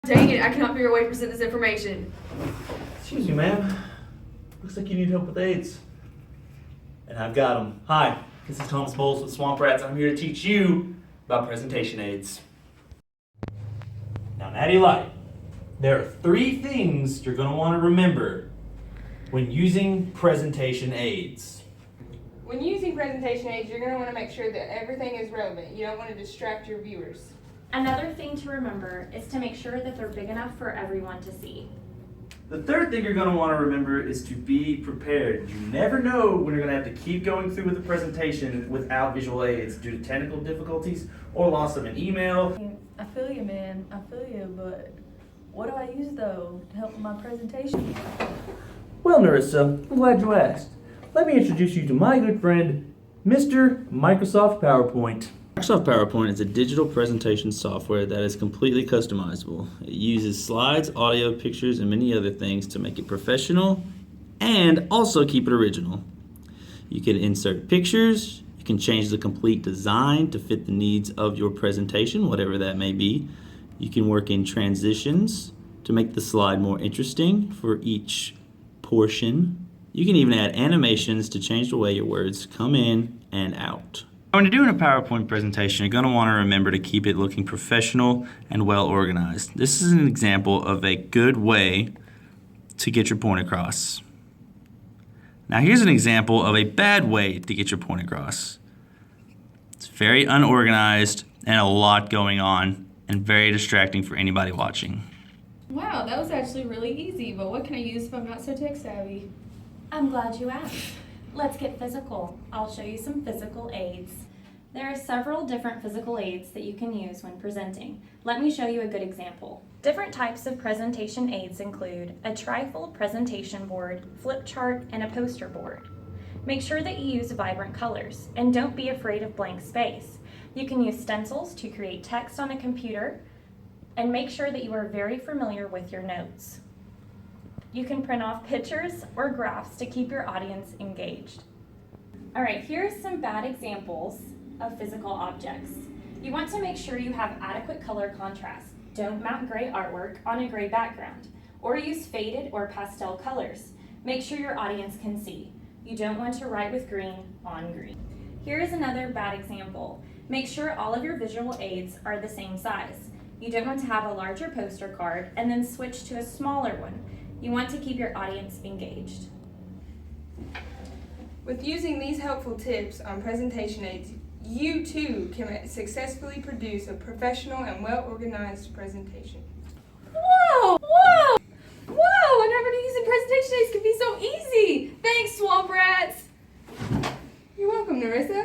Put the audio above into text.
Dang it, I cannot figure a way to present this information. Excuse me, ma'am. Looks like you need help with AIDS. And I've got them. Hi, this is Thomas Bowles with SwapRatz. I'm here to teach you about presentation aids. Now, Natty Light, there are 3 things you're going to want to remember when using presentation aids. When using presentation aids, you're going to want to make sure that everything is relevant. You don't want to distract your viewers. Another thing to remember is to make sure that they're big enough for everyone to see. The 3rd thing you're going to want to remember is to be prepared. You never know when you're going to have to keep going through with the presentation without visual aids due to technical difficulties or loss of an email. I feel you, man. I feel you, but what do I use, though, to help with my presentation? Well, Narissa, I'm glad you asked. Let me introduce you to my good friend, Mr. Microsoft PowerPoint. Microsoft PowerPoint is a digital presentation software that is completely customizable. It uses slides, audio, pictures, and many other things to make it professional and also keep it original. You can insert pictures, you can change the complete design to fit the needs of your presentation, whatever that may be. You can work in transitions to make the slide more interesting for each portion. You can even add animations to change the way your words come in and out. When you're doing a PowerPoint presentation, you're going to want to remember to keep it looking professional and well organized. This is an example of a good way to get your point across. Now here's an example of a bad way to get your point across. It's very unorganized and a lot going on and very distracting for anybody watching. Wow, that was actually really easy, but what can I use if I'm not so tech savvy? I'm glad you asked. Let's get physical. I'll show you some physical aids. There are several different physical aids that you can use when presenting. Let me show you a good example. Different types of presentation aids include a trifold presentation board, flip chart, and a poster board. Make sure that you use vibrant colors, and don't be afraid of blank space. You can use stencils to create text on a computer, and make sure that you are very familiar with your notes. You can print off pictures or graphs to keep your audience engaged. All right, here's some bad examples of physical objects. You want to make sure you have adequate color contrast. Don't mount gray artwork on a gray background, or use faded or pastel colors. Make sure your audience can see. You don't want to write with green on green. Here is another bad example. Make sure all of your visual aids are the same size. You don't want to have a larger poster card and then switch to a smaller one. You want to keep your audience engaged. With using these helpful tips on presentation aids, you too can successfully produce a professional and well-organized presentation. Whoa! Whoa! Whoa! I never knew using presentation aids could be so easy! Thanks, SwapRatz! You're welcome, Narissa.